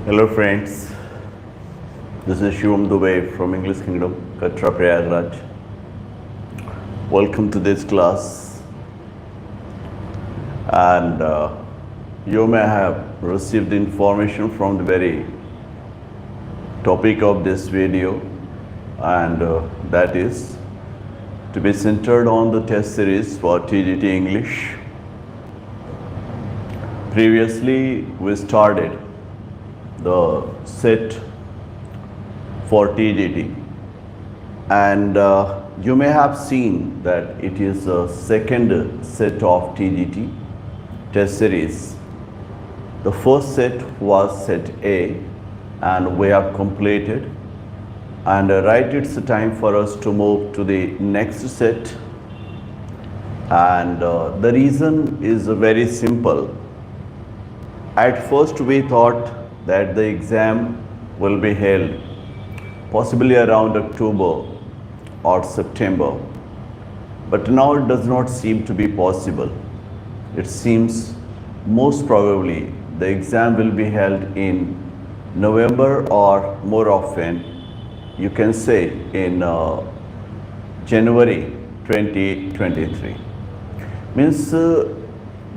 Hello friends, this is Shivam Dubey from English Kingdom, Katra, Prayagraj. Welcome to this class, and you may have received information from the very topic of this video, and that is to be centered on the test series for TGT English. Previously we started the set for TGT, and you may have seen that it is a second set of TGT test series. The first set was set A, and we have completed, and right, it's time for us to move to the next set. And the reason is very simple. At first we thought that the exam will be held possibly around October or September, but now it does not seem to be possible. It seems most probably the exam will be held in November, or more often you can say in January 2023. Means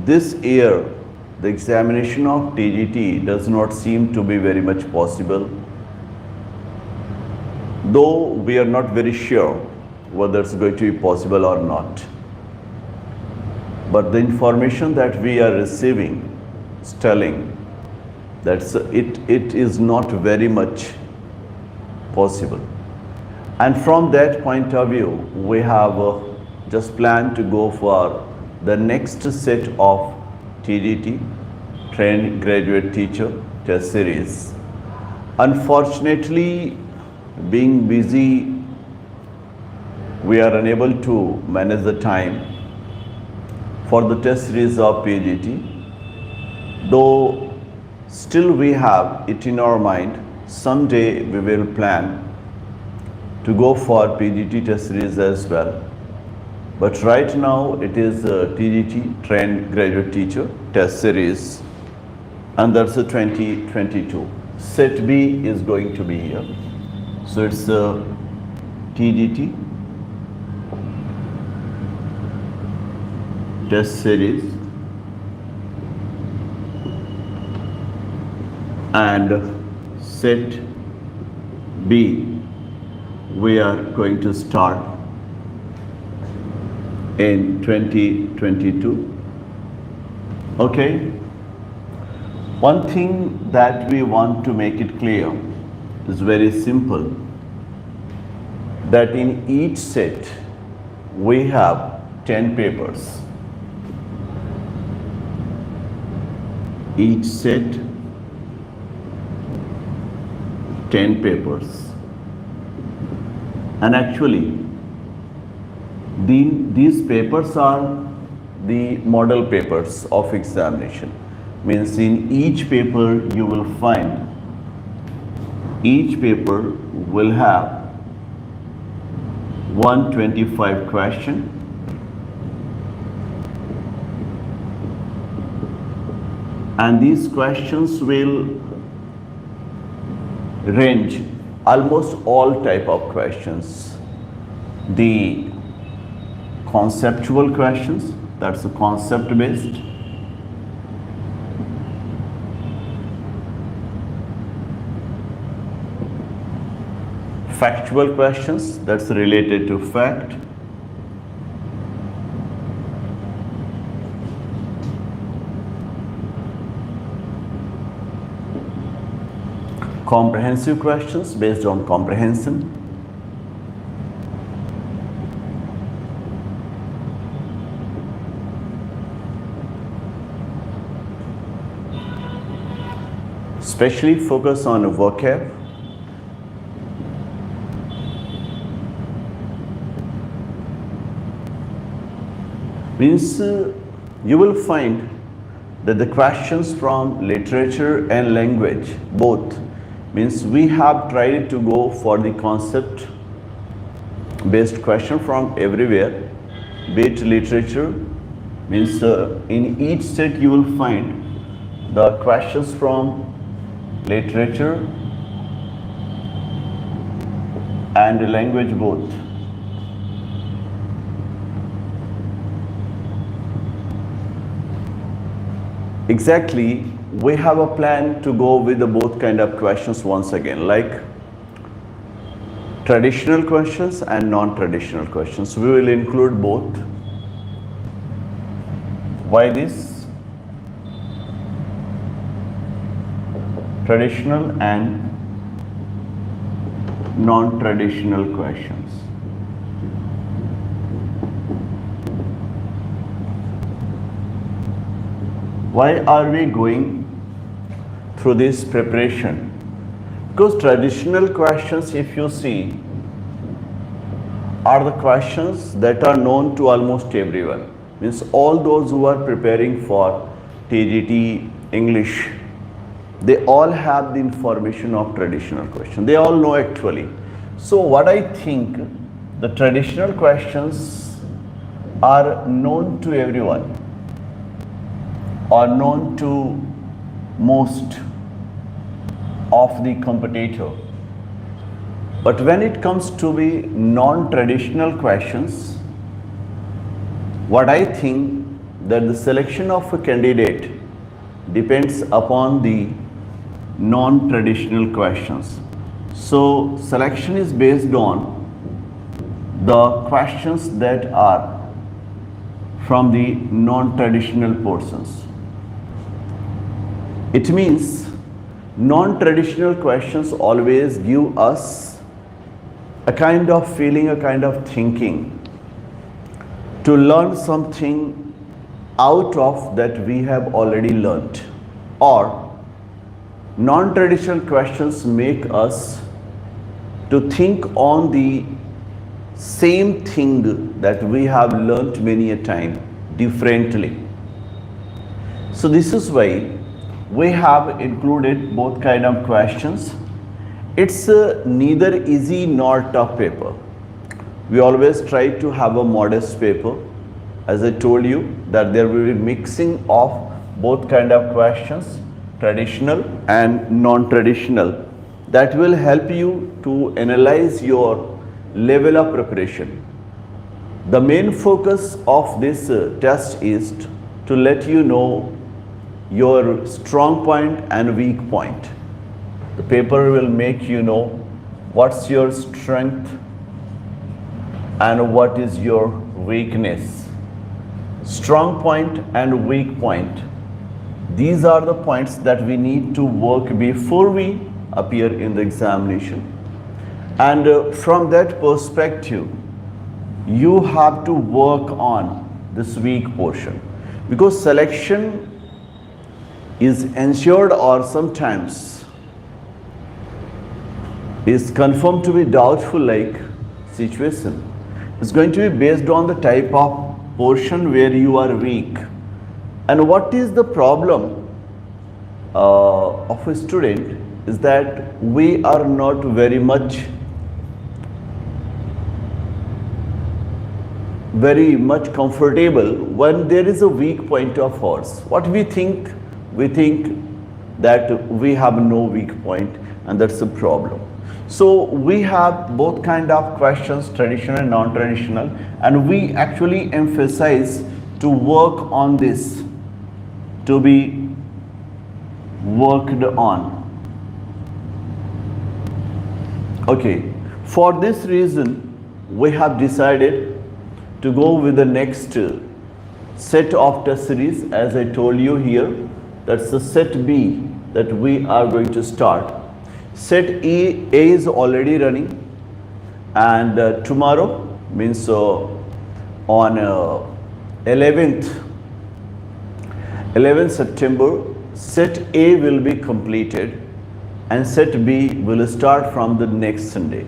this year the examination of TGT does not seem to be very much possible, though we are not very sure whether it's going to be possible or not. But the information that we are receiving is telling that it is not very much possible. And from that point of view, we have just planned to go for the next set of TGT, Trained Graduate Teacher Test Series. Unfortunately, being busy, we are unable to manage the time for the test series of PGT, though still we have it in our mind. Someday we will plan to go for PGT test series as well. But right now it is TGT, Trained Graduate Teacher Test Series, and that's a 2022. Set B is going to be here. So it's a TGT Test Series, and Set B we are going to start in 2022. Okay, one thing that we want to make it clear is very simple, that in each set we have 10 papers. Each set 10 papers, and actually these papers are the model papers of examination. Means in each paper you will find, each paper will have 125 question, and these questions will range almost all type of questions. The conceptual questions, that's the concept based. Factual questions, that's related to fact. Comprehensive questions based on comprehension. Especially focus on vocab. Means you will find that the questions from literature and language both, means we have tried to go for the concept based question from everywhere, be it literature, means in each set you will find the questions from literature and language both. Exactly, we have a plan to go with the both kind of questions once again, like traditional questions and non-traditional questions. We will include both. Why this? Traditional and non-traditional questions. Why are we going through this preparation? Because traditional questions, if you see, are the questions that are known to almost everyone. Means all those who are preparing for TGT English, they all have the information of traditional question. They all know actually. So what I think, the traditional questions are known to everyone, or known to most of the competitor. But when it comes to the non-traditional questions, what I think that the selection of a candidate depends upon the non-traditional questions. So selection is based on the questions that are from the non-traditional portions. It means non-traditional questions always give us a kind of feeling, a kind of thinking to learn something out of that we have already learnt, or non-traditional questions make us to think on the same thing that we have learnt many a time differently. So this is why we have included both kind of questions. It's neither easy nor tough paper. We always try to have a modest paper. As I told you that there will be mixing of both kind of questions, traditional and non-traditional. That will help you to analyze your level of preparation. The main focus of this test is to let you know your strong point and weak point. The paper will make you know what's your strength and what is your weakness. Strong point and weak point. These are the points that we need to work before we appear in the examination. And from that perspective, you have to work on this weak portion, because selection is ensured or sometimes is confirmed to be doubtful like situation. It's going to be based on the type of portion where you are weak. And what is the problem of a student is that we are not very much comfortable when there is a weak point of ours. What we think that we have no weak point, and that's a problem. So we have both kind of questions, traditional and non-traditional, and we actually emphasize to work on this, to be worked on. Okay, for this reason we have decided to go with the next set of test series. As I told you here, that's the set B that we are going to start. Set A is already running, and tomorrow means on 11th September, set A will be completed and set B will start from the next Sunday.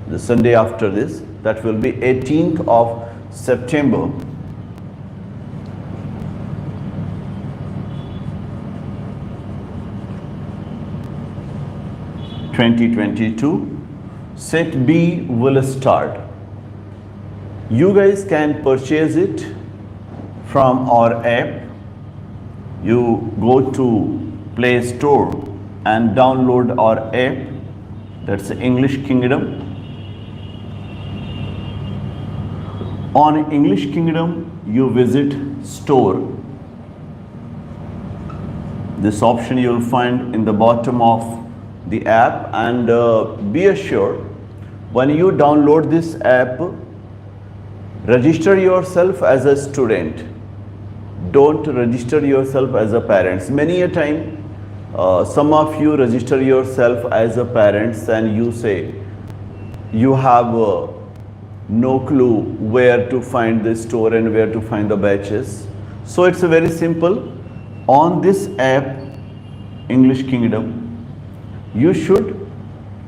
The Sunday after this, that will be 18th of September. Set B will start. You guys can purchase it from our app. You go to Play Store and download our app, that's English Kingdom. On English Kingdom, you visit store. This option you will find in the bottom of the app, and be assured, when you download this app, register yourself as a student. Don't register yourself as a parent. Many a time, some of you register yourself as a parents and you say you have no clue where to find the store and where to find the batches. So it's a very simple. On this app, English Kingdom, you should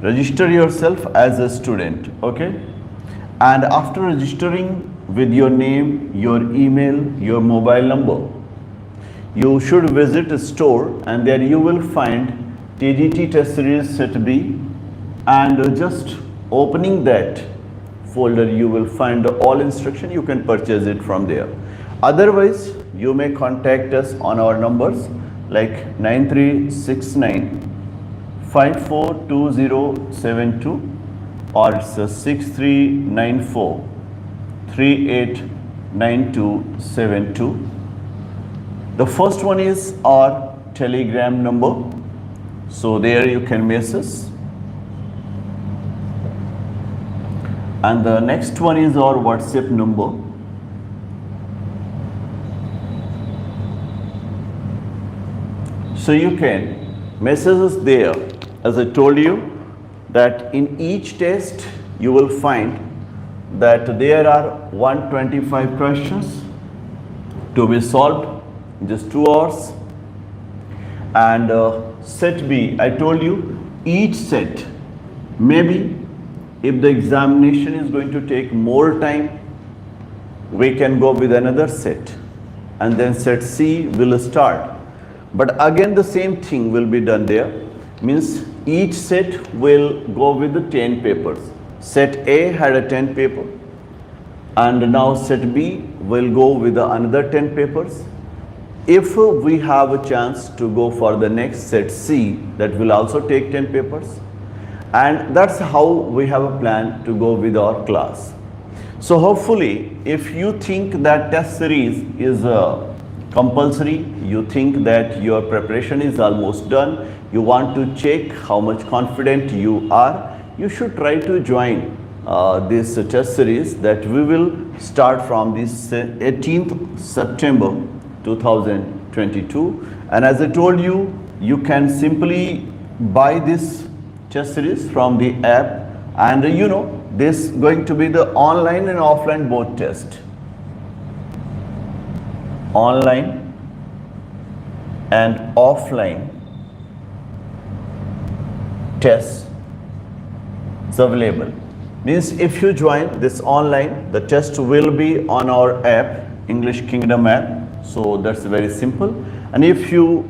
register yourself as a student, okay? And after registering with your name, your email, your mobile number, you should visit a store, and there you will find TGT test series set B, and just opening that folder you will find all instruction. You can purchase it from there. Otherwise, you may contact us on our numbers like 9369 542072 or it's 6394 389272. The first one is our Telegram number, so there you can message us. And the next one is our WhatsApp number. So you can message us there. As I told you that in each test you will find that there are 125 questions to be solved in just 2 hours. And set B, I told you, each set, maybe if the examination is going to take more time, we can go with another set, and then set C will start. But again the same thing will be done there, means each set will go with the 10 papers. Set A had a 10 paper, and now set B will go with another 10 papers. If we have a chance to go for the next set C, that will also take 10 papers. And that's how we have a plan to go with our class. So hopefully, if you think that test series is compulsory, you think that your preparation is almost done, you want to check how much confident you are, you should try to join this test series that we will start from this 18th September 2022. And as I told you, you can simply buy this test series from the app, and you know this is going to be the online and offline both test. Online and offline tests is available. Means if you join this online, the test will be on our app, English Kingdom app. So that's very simple. And if you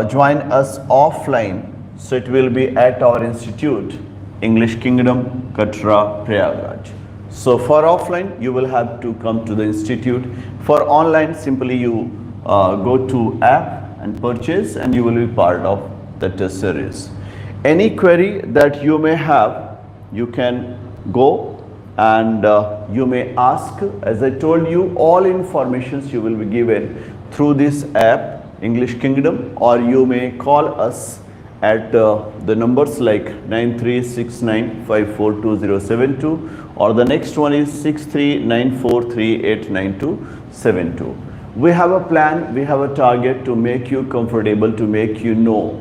join us offline, so it will be at our institute, English Kingdom, Katra, Prayagraj. So for offline, you will have to come to the institute. For online, simply you go to app and purchase, and you will be part of the test series. Any query that you may have, you can go and you may ask. As I told you, all informations you will be given through this app, English Kingdom, or you may call us at the numbers like 9369 542072, or the next one is 6394389272. We have a plan, we have a target to make you comfortable, to make you know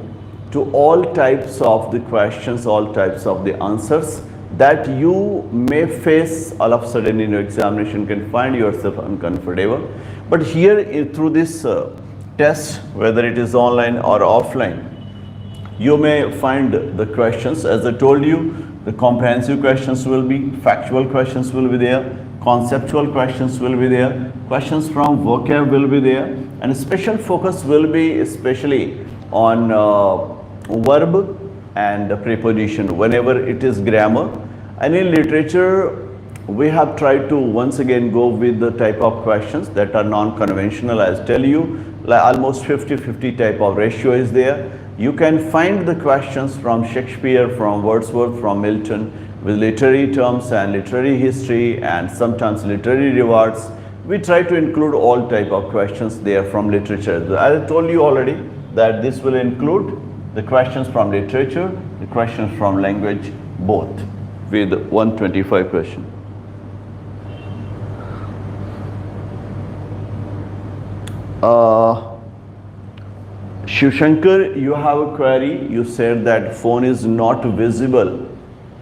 to all types of the questions, all types of the answers that you may face all of a sudden in your examination, can find yourself uncomfortable. But here through this test, whether it is online or offline, you may find the questions. As I told you, the comprehensive questions will be, factual questions will be there, conceptual questions will be there, questions from vocab will be there, and special focus will be especially on verb and preposition whenever it is grammar. And in literature, we have tried to once again go with the type of questions that are non-conventional. As tell you, like almost 50-50 type of ratio is there. You can find the questions from Shakespeare, from Wordsworth, from Milton, with literary terms and literary history and sometimes literary rewards. We try to include all type of questions there from literature. I told you already that this will include the questions from literature, the questions from language, both with 125 questions. Shivshankar, you have a query. You said that phone is not visible.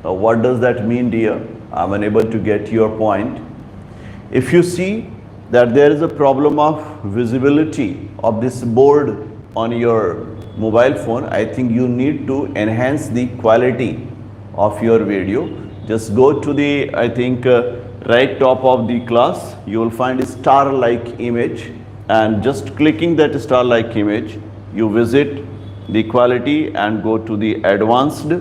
What does that mean, dear? I'm unable to get your point. If you see that there is a problem of visibility of this board on your mobile phone, I think you need to enhance the quality of your video. Just go to the, I think, right top of the class. You will find a star-like image, and just clicking that star-like image, you visit the quality and go to the advanced,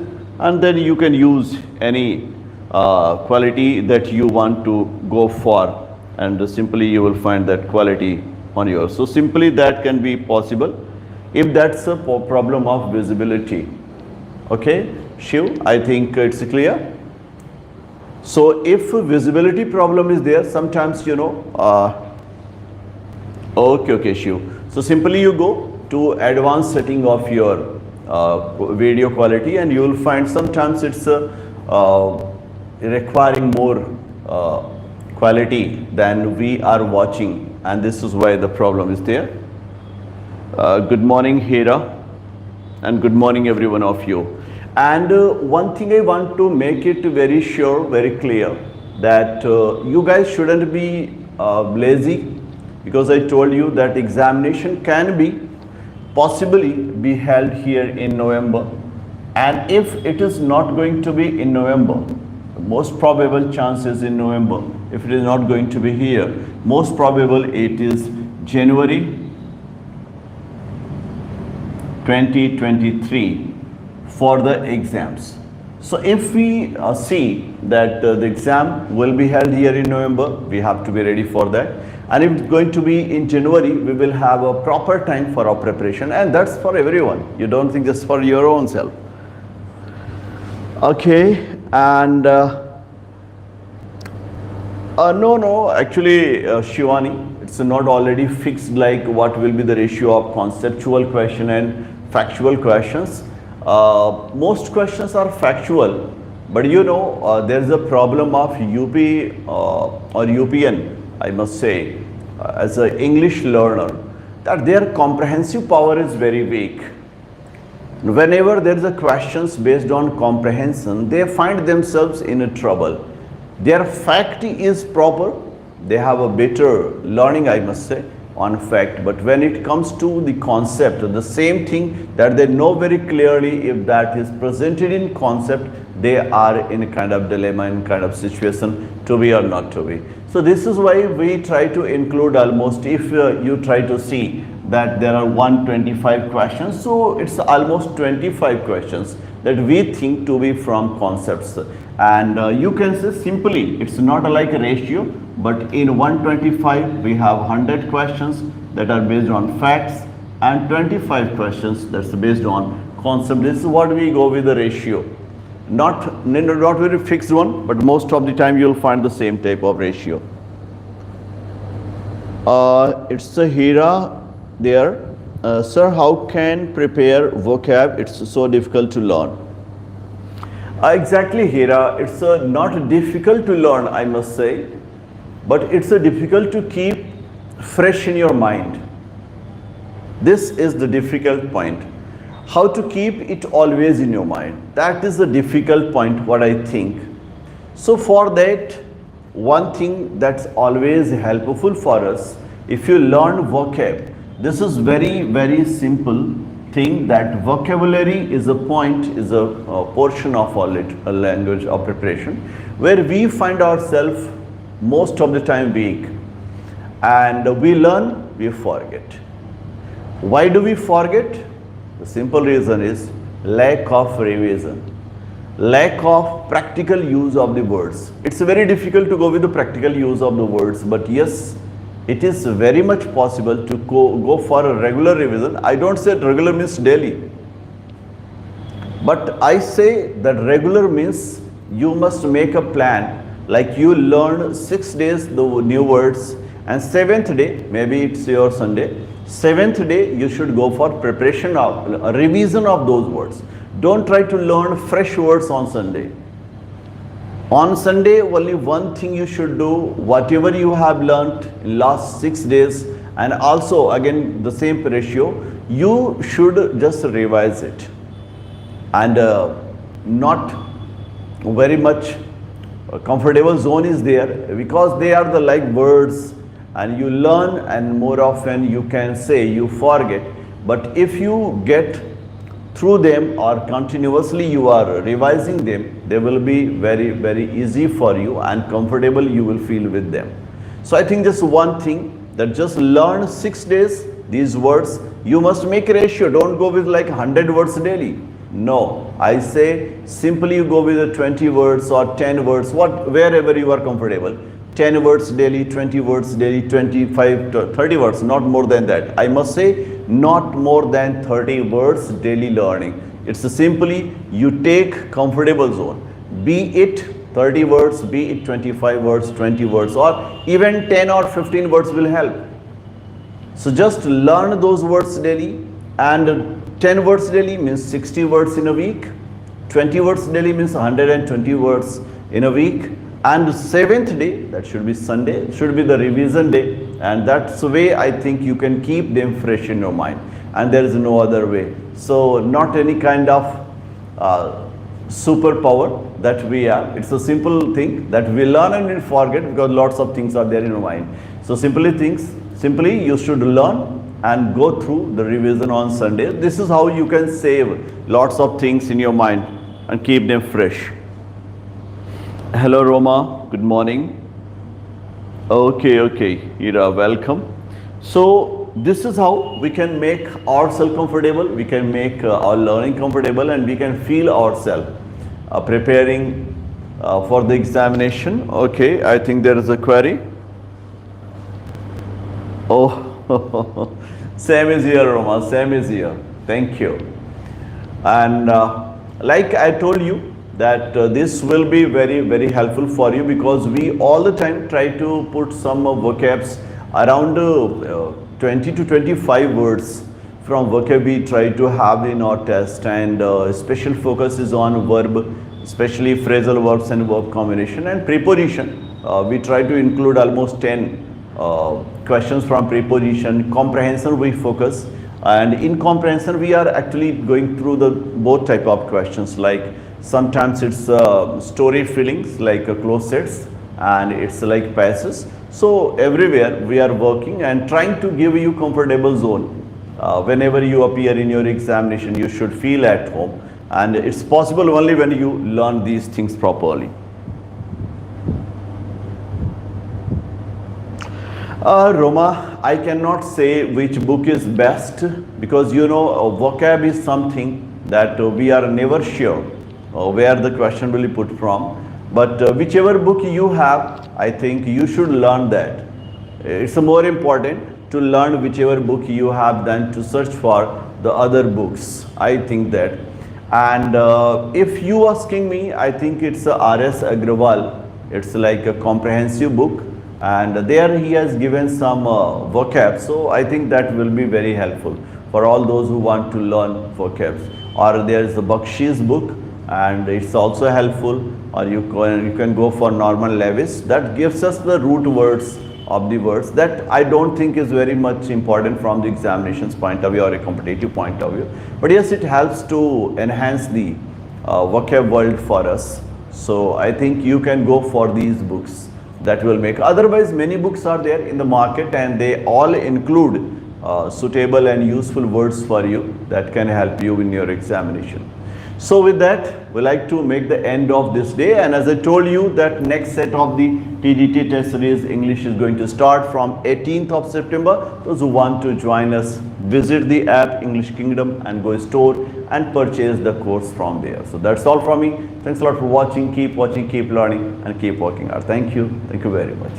and then you can use any quality that you want to go for, and simply you will find that quality on yours. So simply that can be possible if that's a problem of visibility. Okay, Shiv, I think it's clear. So if visibility problem is there, sometimes okay, Shiv. So simply you go to advanced setting of your video quality, and you will find sometimes it's requiring more quality than we are watching, and this is why the problem is there. Good morning, Hira, and good morning every one of you. And one thing I want to make it very sure, very clear, that you guys shouldn't be lazy, because I told you that examination can be possibly be held here in November, and if it is not going to be in November, most probable chances in November. If it is not going to be here, most probable it is January 2023 for the exams. So if we see that the exam will be held here in November, we have to be ready for that. And if it's going to be in January, we will have a proper time for our preparation, and that's for everyone. You don't think just for your own self. Okay, and no, actually, Shivani, it's not already fixed like what will be the ratio of conceptual question and factual questions. Most questions are factual, but there is a problem of UP or UPN, I must say, as an English learner, that their comprehensive power is very weak. Whenever there is a questions based on comprehension, they find themselves in a trouble. Their fact is proper, they have a better learning, I must say, on fact, but when it comes to the concept, the same thing that they know very clearly, if that is presented in concept, they are in a kind of dilemma, in kind of situation, to be or not to be. So this is why we try to include almost, if you try to see that there are 125 questions, so it's almost 25 questions that we think to be from concepts. And you can say simply, it's not like a ratio, but in 125 we have 100 questions that are based on facts and 25 questions that's based on concept. This is what we go with the ratio. Not very fixed one, but most of the time you'll find the same type of ratio. It's a Hira there. Sir, how can prepare vocab? It's so difficult to learn. Exactly, Hira. It's not difficult to learn, I must say, but it's difficult to keep fresh in your mind. This is the difficult point. How to keep it always in your mind. That is the difficult point, what I think. So for that, one thing that's always helpful for us, if you learn vocab, this is very, very simple thing, that vocabulary is a point, is a portion of our language of preparation, where we find ourselves most of the time weak, and we learn, we forget. Why do we forget? The simple reason is lack of revision, lack of practical use of the words. It's very difficult to go with the practical use of the words, but yes, it is very much possible to go for a regular revision. I don't say regular means daily. But I say that regular means you must make a plan, like you learn 6 days the new words, and 7th day, maybe it's your Sunday, 7th day you should go for preparation of a revision of those words. Don't try to learn fresh words on Sunday. On Sunday, only one thing you should do, whatever you have learnt in last 6 days, and also again the same ratio, you should just revise it. And not very much comfortable zone is there, because they are the like words, and you learn and more often you can say you forget. But if you get through them or continuously you are revising them, they will be very easy for you and comfortable you will feel with them. So I think just one thing, that just learn 6 days these words. You must make a ratio. Don't go with like 100 words daily. No, I say simply you go with the 20 words or 10 words, wherever you are comfortable. 10 words daily, 20 words daily, 25 to 30 words, not more than that. I must say not more than 30 words daily learning. It's simply you take comfortable zone. Be it 30 words, be it 25 words, 20 words, or even 10 or 15 words will help. So just learn those words daily, and 10 words daily means 60 words in a week, 20 words daily means 120 words in a week, and 7th day, that should be Sunday, should be the revision day, and that's the way I think you can keep them fresh in your mind, and there is no other way. So not any kind of superpower that we have. It's a simple thing that we learn and we forget, because lots of things are there in your mind. So simply you should learn and go through the revision on Sunday. This is how you can save lots of things in your mind and keep them fresh. Hello Roma, good morning. Okay, Ira, welcome. So this is how we can make ourselves comfortable, we can make our learning comfortable, and we can feel ourselves preparing for the examination. Okay, I think there is a query. Oh, same is here, Roma, same is here. Thank you. And like I told you, that this will be very helpful for you, because we all the time try to put some vocabs around 20 to 25 words from vocab we try to have in our test, and special focus is on verb, especially phrasal verbs and verb combination, and preposition. We try to include almost 10 questions from preposition. Comprehension we focus, and in comprehension we are actually going through the both type of questions, like sometimes it's story fillings like closed sets, and it's like passes. So everywhere we are working and trying to give you comfortable zone. Whenever you appear in your examination, you should feel at home, and it's possible only when you learn these things properly. Roma, I cannot say which book is best, because you know vocab is something that we are never sure where the question will be put from. But whichever book you have, I think you should learn that. It's more important to learn whichever book you have than to search for the other books. I think that. And if you asking me, I think it's R.S. Agrawal. It's like a comprehensive book, and there he has given some vocab. So I think that will be very helpful for all those who want to learn vocabs. Or there is the Bakshi's book, and it's also helpful. Or you can go for Norman Lewis, that gives us the root words of the words. That I don't think is very much important from the examinations point of view or a competitive point of view, but yes, it helps to enhance the vocab world for us. So I think you can go for these books, that will make. Otherwise many books are there in the market, and they all include suitable and useful words for you that can help you in your examination. So with that, we like to make the end of this day, and as I told you that next set of the TGT test series English is going to start from 18th of September. Those who want to join us, visit the app English Kingdom and go store and purchase the course from there. So that's all from me. Thanks a lot for watching. Keep watching, keep learning, and keep working hard. Thank you very much.